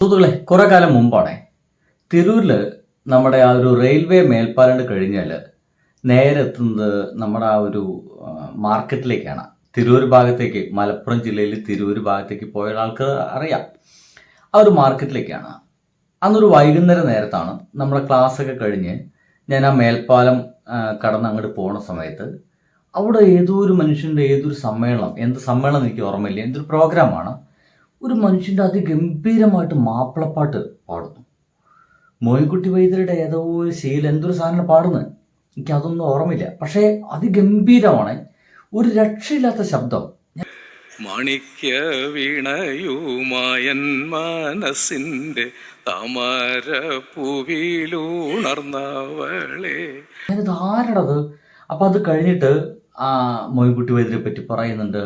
സുഹൃത്തുക്കളെ, കുറെ കാലം മുമ്പാണ് തിരൂരിൽ നമ്മുടെ ആ ഒരു റെയിൽവേ മേൽപ്പാലം കഴിഞ്ഞാൽ നേരെ എത്തുന്നത് നമ്മുടെ ആ ഒരു മാർക്കറ്റിലേക്കാണ്. തിരൂർ ഭാഗത്തേക്ക്, മലപ്പുറം ജില്ലയിൽ തിരൂർ ഭാഗത്തേക്ക് പോയ ആൾക്ക് അറിയാം, ആ ഒരു മാർക്കറ്റിലേക്കാണ്. അന്നൊരു വൈകുന്നേരം നേരത്താണ് നമ്മുടെ ക്ലാസ്സൊക്കെ കഴിഞ്ഞ് ഞാൻ ആ മേൽപ്പാലം കടന്ന് അങ്ങോട്ട് പോണ സമയത്ത് അവിടെ ഏതോ ഒരു മനുഷ്യൻ്റെ ഏതൊരു സമ്മേളനം, എന്ത് സമ്മേളനം എനിക്ക് ഓർമ്മയില്ല, എന്തൊരു പ്രോഗ്രാമാണ്. ഒരു മനുഷ്യൻ്റെ അതിഗംഭീരമായിട്ട് മാപ്പിളപ്പാട്ട് പാടുന്നു. മോയിൻകുട്ടി വൈദ്യരുടെ ഏതോ ഒരു ശീലം എന്തൊരു സാധനം പാടുന്നത്, എനിക്കതൊന്നും ഓർമ്മയില്ല. പക്ഷേ അതിഗംഭീരമാണ്, ഒരു രക്ഷയില്ലാത്ത ശബ്ദം. മാണിക്യ വീണയുമായൻ മനസ്സിന്റെ താമര പൂവിലുണർന്നവളെ. ഞാനിത് ആരടത്? അപ്പം അത് കഴിഞ്ഞിട്ട് ആ മോയിൻകുട്ടി വൈദ്യരെ പറ്റി പറയുന്നുണ്ട്,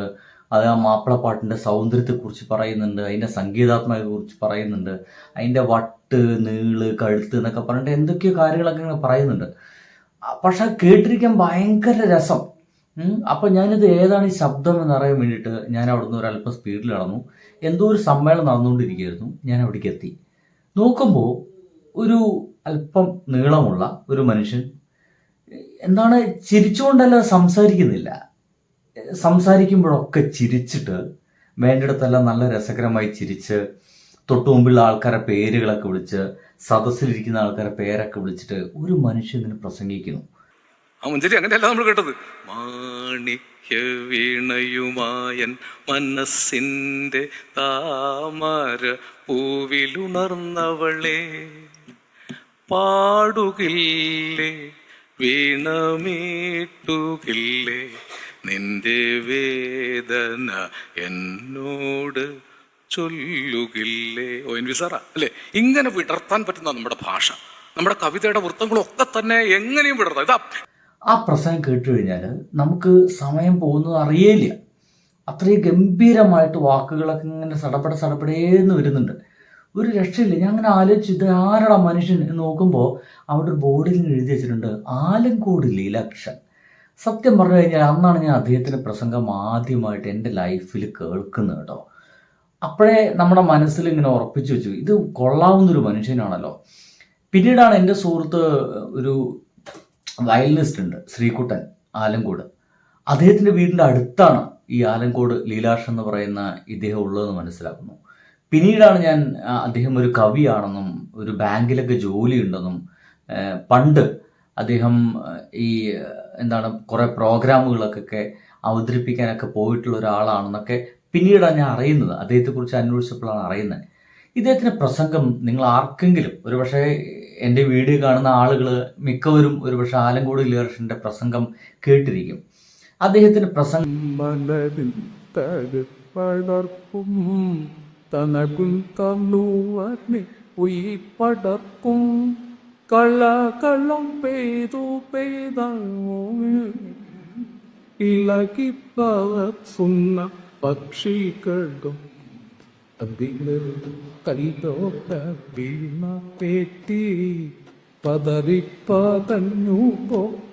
അത് ആ മാപ്പിളപ്പാട്ടിൻ്റെ സൗന്ദര്യത്തെക്കുറിച്ച് പറയുന്നുണ്ട്, അതിൻ്റെ സംഗീതാത്മകതയെക്കുറിച്ച് പറയുന്നുണ്ട്, അതിൻ്റെ വട്ട്, നീള്, കഴുത്ത് എന്നൊക്കെ പറഞ്ഞിട്ട് എന്തൊക്കെയോ കാര്യങ്ങളൊക്കെ ഇങ്ങനെ പറയുന്നുണ്ട്. പക്ഷെ കേട്ടിരിക്കാൻ ഭയങ്കര രസം. അപ്പം ഞാനിത് ഏതാണ് ഈ ശബ്ദം എന്നറിയാൻ വേണ്ടിയിട്ട് ഞാൻ അവിടെ നിന്ന് ഒരല്പം സ്പീഡിൽ നടന്നു. എന്തോ ഒരു സമ്മേളനം നടന്നുകൊണ്ടിരിക്കുകയായിരുന്നു. ഞാൻ അവിടേക്ക് എത്തി. നോക്കുമ്പോൾ ഒരു അല്പം നീളമുള്ള ഒരു മനുഷ്യൻ എന്താണ് ചിരിച്ചുകൊണ്ടല്ല സംസാരിക്കുന്നില്ല, സംസാരിക്കുമ്പോഴൊക്കെ ചിരിച്ചിട്ട് വേണ്ടിടത്തെല്ലാം നല്ല രസകരമായി ചിരിച്ച് തൊട്ടു മുമ്പിലുള്ള ആൾക്കാരെ പേരുകളൊക്കെ വിളിച്ച്, സദസ്സിലിരിക്കുന്ന ആൾക്കാരെ പേരൊക്കെ വിളിച്ചിട്ട് ഒരു മനുഷ്യൻ ഇതിന് പ്രസംഗിക്കുന്നു. ആ മഞ്ചേരി അങ്ങനെയല്ല നമ്മൾ കേട്ടത്. മാണിക്യ വീണയുമായൻ മനസ്സിന്റെ താമര പൂവിലുണർന്നവളെ, പാടുകില്ലേ വീണമീട്ടുകില്ലേ നിന്റെ വേദന എന്നോട് ചൊല്ലുകില്ലേ. ഓ എൻ വി സാറാ അല്ലേ? ഇങ്ങനെ വിടർത്താൻ പറ്റുന്ന നമ്മുടെ ഭാഷ, നമ്മുടെ കവിതയുടെ വൃത്തങ്ങളൊക്കെ തന്നെ എങ്ങനെയും വിടർത്താം. ഇതാ ആ പ്രസംഗം കേട്ടു കഴിഞ്ഞാൽ നമുക്ക് സമയം പോകുന്നത് അറിയേയില്ല. അത്രയും ഗംഭീരമായിട്ട് വാക്കുകളൊക്കെ ഇങ്ങനെ സടപടേന്ന് വരുന്നുണ്ട്. ഒരു രക്ഷയില്ല. ഞാൻ അങ്ങനെ ആലോചിച്ചു, ഇത് ആരുടെ മനുഷ്യൻ എന്ന് നോക്കുമ്പോൾ അവിടെ ഒരു ബോർഡിൽ എഴുതി വെച്ചിട്ടുണ്ട്, ആലങ്കോട് ലീലാകൃഷ്ണൻ. സത്യം പറഞ്ഞു കഴിഞ്ഞാൽ അന്നാണ് ഞാൻ അദ്ദേഹത്തിൻ്റെ പ്രസംഗം ആദ്യമായിട്ട് എൻ്റെ ലൈഫിൽ കേൾക്കുന്നത് കേട്ടോ. അപ്പോഴേ നമ്മുടെ മനസ്സിൽ ഇങ്ങനെ ഉറപ്പിച്ചു വെച്ചു, ഇത് കൊള്ളാവുന്നൊരു മനുഷ്യനാണല്ലോ. പിന്നീടാണ് എൻ്റെ സുഹൃത്ത് ഒരു വയലിനിസ്റ്റ് ഉണ്ട്, ശ്രീകുട്ടൻ ആലങ്കോട്. അദ്ദേഹത്തിൻ്റെ വീടിൻ്റെ അടുത്താണ് ഈ ആലങ്കോട് ലീലാകൃഷ്ണൻ എന്ന് പറയുന്ന ഇദ്ദേഹം ഉള്ളതെന്ന് മനസ്സിലാക്കുന്നു. പിന്നീടാണ് ഞാൻ അദ്ദേഹം ഒരു കവിയാണെന്നും ഒരു ബാങ്കിലൊക്കെ ജോലിയുണ്ടെന്നും പണ്ട് അദ്ദേഹം ഈ കുറേ പ്രോഗ്രാമുകളൊക്കെ അവതരിപ്പിക്കാനൊക്കെ പോയിട്ടുള്ള ഒരാളാണെന്നൊക്കെ പിന്നീടാണ് ഞാൻ അറിയുന്നത്. അദ്ദേഹത്തെക്കുറിച്ച് അന്വേഷിച്ചപ്പോഴാണ് അറിയുന്നത്. ഇദ്ദേഹത്തിൻ്റെ പ്രസംഗം നിങ്ങൾ ആർക്കെങ്കിലും, ഒരുപക്ഷെ എൻ്റെ വീഡിയോ കാണുന്ന ആളുകൾ മിക്കവരും ഒരുപക്ഷെ ആലങ്കോട് ലീലാകൃഷ്ണൻ്റെ പ്രസംഗം കേട്ടിരിക്കും. അദ്ദേഹത്തിൻ്റെ പ്രസംഗം തനകും തന്നുവനെ ഉയിപ്പടർക്കും കളകളം പെയ്തു പെയ്തോ ഇളകി പറക്കുന്ന പക്ഷികളും അതില് കൈതോട്ട വീണ പേറ്റി പതറിപ്പതഞ്ഞു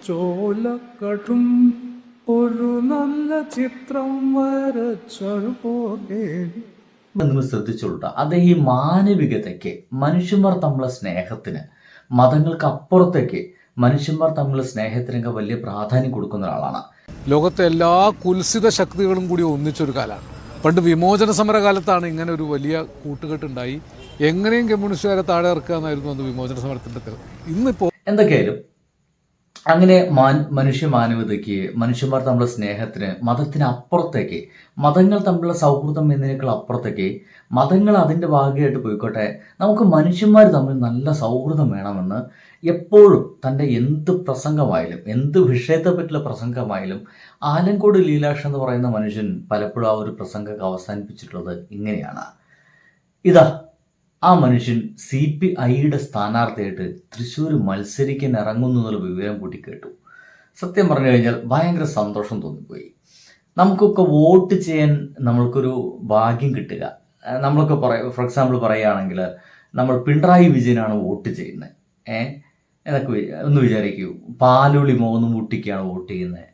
ചോലക്കടും ഒരു നല്ല ചിത്രം വരച്ചൊരു പോലെ. നിങ്ങൾ ശ്രദ്ധിച്ചോളൂ, അദ്ദേഹം ഈ മാനവികതയ്ക്ക്, മനുഷ്യന്മാർ തമ്മിലുള്ള സ്നേഹത്തിന്, മതങ്ങൾക്ക് അപ്പുറത്തേക്ക് മനുഷ്യന്മാർ തമ്മിലുള്ള സ്നേഹത്തിനൊക്കെ വലിയ പ്രാധാന്യം കൊടുക്കുന്ന ഒരാളാണ്. ലോകത്തെ എല്ലാ കുൽസിത ശക്തികളും കൂടി ഒന്നിച്ചൊരു കാലമാണ്. പണ്ട് വിമോചന സമര കാലത്താണ് ഇങ്ങനെ ഒരു വലിയ കൂട്ടുകെട്ടുണ്ടായി. എങ്ങനെയും കമ്മ്യൂണിസ്റ്റുകാരെ താഴെ ഇറക്കുക എന്നായിരുന്നു അന്ന് വിമോചന സമരത്തിൻ്റെ. ഇന്നിപ്പോൾ എന്തൊക്കെയായാലും അങ്ങനെ മനുഷ്യ മാനവതയ്ക്ക്, മനുഷ്യന്മാർ തമ്മിലുള്ള സ്നേഹത്തിന്, മതത്തിന് അപ്പുറത്തേക്ക്, മതങ്ങൾ തമ്മിലുള്ള സൗഹൃദം എന്നതിനേക്കാൾ അപ്പുറത്തേക്ക്, മതങ്ങൾ അതിൻ്റെ ഭാഗമായിട്ട് പോയിക്കോട്ടെ, നമുക്ക് മനുഷ്യന്മാർ തമ്മിൽ നല്ല സൗഹൃദം വേണമെന്ന് എപ്പോഴും തൻ്റെ എന്ത് പ്രസംഗമായാലും, എന്ത് വിഷയത്തെ പറ്റിയുള്ള പ്രസംഗമായാലും ആലങ്കോട് ലീലാകൃഷ്ണൻ എന്ന് പറയുന്ന മനുഷ്യൻ പലപ്പോഴും ആ ഒരു പ്രസംഗമൊക്കെ അവസാനിപ്പിച്ചിട്ടുള്ളത് ഇങ്ങനെയാണ്. ഇതാ ആ മനുഷ്യൻ CPIയുടെ സ്ഥാനാർത്ഥിയായിട്ട് തൃശ്ശൂർ മത്സരിക്കാൻ ഇറങ്ങുന്നു എന്നുള്ള വിവരം കൂട്ടി കേട്ടു. സത്യം പറഞ്ഞു കഴിഞ്ഞാൽ ഭയങ്കര സന്തോഷം തോന്നിപ്പോയി. നമുക്കൊക്കെ വോട്ട് ചെയ്യാൻ നമ്മൾക്കൊരു ഭാഗ്യം കിട്ടുക. നമ്മളൊക്കെ ഫോർ എക്സാമ്പിൾ പറയുകയാണെങ്കിൽ നമ്മൾ പിണറായി വിജയനാണ് വോട്ട് ചെയ്യുന്നത്, എന്നൊക്കെ ഒന്ന് വിചാരിക്കൂ. പാലുളി മോഹൻ മുട്ടിക്കാണ് വോട്ട് ചെയ്യുന്നത്,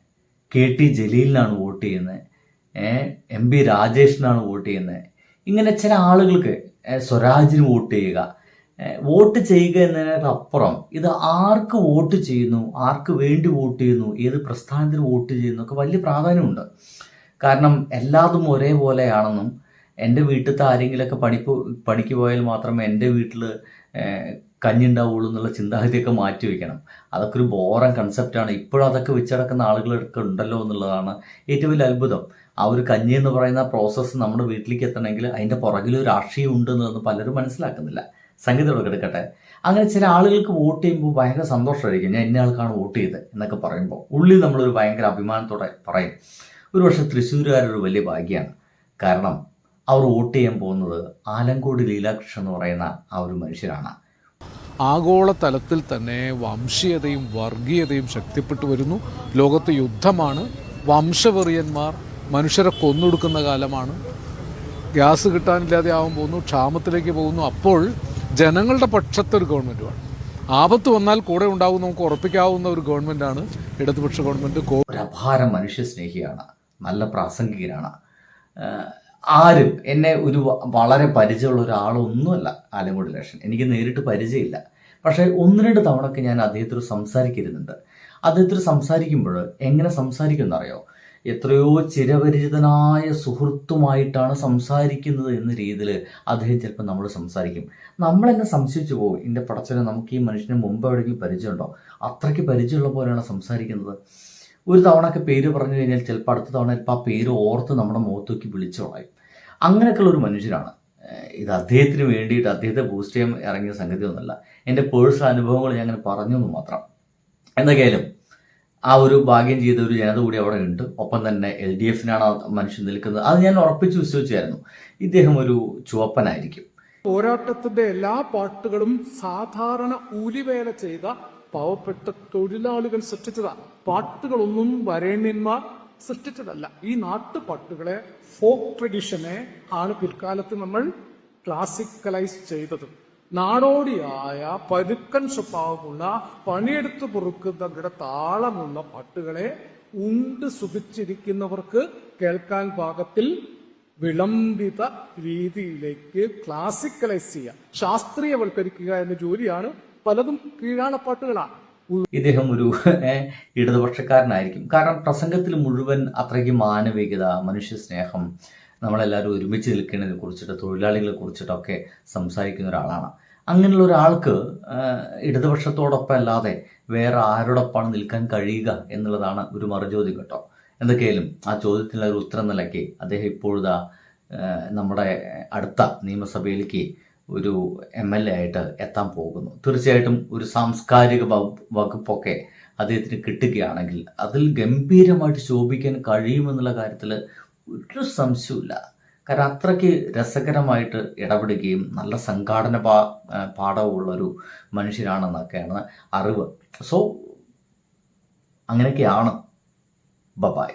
KT ജലീലിനാണ് വോട്ട് ചെയ്യുന്നത്, MP രാജേഷിനാണ് വോട്ട് ചെയ്യുന്നത്. ഇങ്ങനെ ചില ആളുകൾക്ക് സ്വരാജിന് വോട്ട് ചെയ്യുക. വോട്ട് ചെയ്യുക എന്നതിനപ്പുറം ഇത് ആർക്ക് വോട്ട് ചെയ്യുന്നു, ആർക്ക് വേണ്ടി വോട്ട് ചെയ്യുന്നു, ഏത് പ്രസ്ഥാനത്തിന് വോട്ട് ചെയ്യുന്നു ഒക്കെ വലിയ പ്രാധാന്യമുണ്ട്. കാരണം എല്ലാതും ഒരേപോലെയാണെന്നും എൻ്റെ വീട്ടിലത്തെ ആരെങ്കിലുമൊക്കെ പണിക്ക് പോയാൽ മാത്രമേ എൻ്റെ വീട്ടിൽ കഞ്ഞി ഉണ്ടാവുള്ളൂ എന്നുള്ള ചിന്താഗതിയൊക്കെ മാറ്റി വയ്ക്കണം. അതൊക്കെ ഒരു ബോറൻ കൺസെപ്റ്റാണ്. ഇപ്പോഴും അതൊക്കെ വെച്ചടക്കുന്ന ആളുകളൊക്കെ ഉണ്ടല്ലോ എന്നുള്ളതാണ് ഏറ്റവും വലിയ അത്ഭുതം. ആ ഒരു കഞ്ഞി എന്ന് പറയുന്ന പ്രോസസ്സ് നമ്മുടെ വീട്ടിലേക്ക് എത്തണമെങ്കിൽ അതിൻ്റെ പുറകിലൊരു രാഷ്ട്രീയം ഉണ്ടെന്നതൊന്നും പലരും മനസ്സിലാക്കുന്നില്ല. സംഗീതമൊക്കെ എടുക്കട്ടെ, അങ്ങനെ ചില ആളുകൾക്ക് വോട്ട് ചെയ്യുമ്പോൾ ഭയങ്കര സന്തോഷമായിരിക്കും. ഞാൻ ഇന്ന ആൾക്കാണ് വോട്ട് ചെയ്ത് എന്നൊക്കെ പറയുമ്പോൾ ഉള്ളിൽ നമ്മളൊരു ഭയങ്കര അഭിമാനത്തോടെ പറയും. ഒരു പക്ഷേ തൃശ്ശൂരുകാരൊരു വലിയ ഭാഗ്യമാണ്. കാരണം അവർ വോട്ട് ചെയ്യാൻ പോകുന്നത് ആലങ്കോട് ലീലാകൃഷ്ണൻ എന്ന് പറയുന്ന ആ ഒരു മനുഷ്യരാണ്. ആഗോളതലത്തിൽ തന്നെ വംശീയതയും വർഗീയതയും ശക്തിപ്പെട്ടു വരുന്നു. ലോകത്ത് യുദ്ധമാണ്, വംശവെറിയന്മാർ മനുഷ്യരെ കൊന്നൊടുക്കുന്ന കാലമാണ്, ഗ്യാസ് കിട്ടാനില്ലാതെ ആവാൻ പോകുന്നു, ക്ഷാമത്തിലേക്ക് പോകുന്നു. അപ്പോൾ ജനങ്ങളുടെ പക്ഷത്തെ ഒരു ഗവൺമെൻറ്റുമാണ്. ആപത്ത് വന്നാൽ കൂടെ ഉണ്ടാവും നമുക്ക് ഉറപ്പിക്കാവുന്ന ഒരു ഗവൺമെൻറ്റാണ് ഇടതുപക്ഷ ഗവൺമെൻറ്. ഒരു അപാര മനുഷ്യസ്നേഹിയാണ്, നല്ല പ്രാസംഗികനാണ്. ആരും എന്നെ ഒരു വളരെ പരിചയമുള്ള ഒരാളൊന്നുമല്ല ആലങ്കോട് ലക്ഷൻ, എനിക്ക് നേരിട്ട് പരിചയമില്ല. പക്ഷേ 1-2 തവണയൊക്കെ ഞാൻ അദ്ദേഹത്തോട് സംസാരിക്കുന്നുണ്ട്. അദ്ദേഹത്തോട് സംസാരിക്കുമ്പോൾ എങ്ങനെ സംസാരിക്കുമെന്നറിയോ? എത്രയോ ചിരപരിചിതനായ സുഹൃത്തുമായിട്ടാണ് സംസാരിക്കുന്നത് എന്ന രീതിയിൽ അദ്ദേഹം ചിലപ്പോൾ നമ്മൾ സംസാരിക്കും. നമ്മളെന്നെ സംശയിച്ചു പോകും, എൻ്റെ പടച്ചനെ നമുക്ക് ഈ മനുഷ്യന് മുമ്പ് എവിടെയെങ്കിലും പരിചയമുണ്ടോ? അത്രയ്ക്ക് പരിചയമുള്ള പോലെയാണ് സംസാരിക്കുന്നത്. ഒരു തവണയൊക്കെ പേര് പറഞ്ഞു കഴിഞ്ഞാൽ ചിലപ്പോൾ അടുത്ത തവണ ചിലപ്പോൾ ആ പേര് ഓർത്ത് നമ്മുടെ മുഖത്തേക്ക് വിളിച്ചു കളയും. അങ്ങനെയൊക്കെയുള്ള ഒരു മനുഷ്യനാണ്. ഇത് അദ്ദേഹത്തിന് വേണ്ടിയിട്ട് അദ്ദേഹത്തെ ബൂസ്റ്റ് ചെയ്യാൻ ഇറങ്ങിയ സംഗതിയൊന്നുമല്ല. എൻ്റെ പേഴ്സണൽ അനുഭവങ്ങൾ ഞാൻ അങ്ങനെ പറഞ്ഞു എന്ന് മാത്രം. എന്തൊക്കെയായാലും ആ ഒരു ഭാഗ്യം ചെയ്ത ഒരു ജനത കൂടി അവിടെ ഉണ്ട്. ഒപ്പം തന്നെ LDFനാണ് ആ മനുഷ്യൻ നിൽക്കുന്നത്. അത് ഞാൻ ഉറപ്പിച്ച് വിശ്വസിച്ചായിരുന്നു. ഇദ്ദേഹം ഒരു ചുവപ്പനായിരിക്കും. പോരാട്ടത്തിന്റെ എല്ലാ പാട്ടുകളും സാധാരണ കൂലിവേല ചെയ്ത പാവപ്പെട്ട തൊഴിലാളികൾ സൃഷ്ടിച്ചതാണ്. പാട്ടുകളൊന്നും വരേണ്യന്മാർ സൃഷ്ടിച്ചതല്ല. ഈ നാട്ടുപാട്ടുകളെ, ഫോക്ക് ട്രഡീഷനെ ആണ് പിൽക്കാലത്ത് നമ്മൾ ക്ലാസിക്കലൈസ് ചെയ്തത്. നാടോടിയായ പരുക്കൻ സ്വഭാവമുള്ള പണിയെടുത്ത് പൊറുക്കുന്ന താളമുള്ള പാട്ടുകളെ ഉണ്ട് സുഖിച്ചിരിക്കുന്നവർക്ക് കേൾക്കാൻ പാകത്തിൽ വിളംബിത രീതിയിലേക്ക് ക്ലാസിക്കലൈസ് ചെയ്യുക, ശാസ്ത്രീയവൽക്കരിക്കുക എന്ന ജോലിയാണ് പലതും കീഴാണപ്പാട്ടുകളാണ്. ഇദ്ദേഹം ഒരു ഇടതുപക്ഷക്കാരനായിരിക്കും. കാരണം പ്രസംഗത്തിൽ മുഴുവൻ അത്രയ്ക്ക് മാനവികത, മനുഷ്യസ്നേഹം, നമ്മളെല്ലാവരും ഒരുമിച്ച് നിൽക്കുന്നതിനെ കുറിച്ചിട്ട്, തൊഴിലാളികളെ കുറിച്ചിട്ടൊക്കെ സംസാരിക്കുന്ന ഒരാളാണ്. അങ്ങനെയുള്ള ഒരാൾക്ക് ഇടതുപക്ഷത്തോടൊപ്പം അല്ലാതെ വേറെ ആരോടൊപ്പമാണ് നിൽക്കാൻ കഴിയുക എന്നുള്ളതാണ് ഒരു മറുചോദ്യം കേട്ടോ. എന്തൊക്കെയായാലും ആ ചോദ്യത്തിനുള്ള ഒരു ഉത്തരം നിലയ്ക്ക് അദ്ദേഹം ഇപ്പോഴത്തെ നമ്മുടെ അടുത്ത നിയമസഭയിലേക്ക് ഒരു MLA ആയിട്ട് എത്താൻ പോകുന്നു. തീർച്ചയായിട്ടും ഒരു സാംസ്കാരിക വകുപ്പൊക്കെ അദ്ദേഹത്തിന് കിട്ടുകയാണെങ്കിൽ അതിൽ ഗംഭീരമായിട്ട് ശോഭിക്കാൻ കഴിയുമെന്നുള്ള കാര്യത്തിൽ ഒരു സംശയമില്ല. കാരണം അത്രയ്ക്ക് രസകരമായിട്ട് ഇടപെടുകയും നല്ല സംഘാടന പാഠമുള്ളൊരു മനുഷ്യരാണെന്നൊക്കെയാണ് അറിവ്. സോ അങ്ങനെയൊക്കെയാണ്. ബൈ.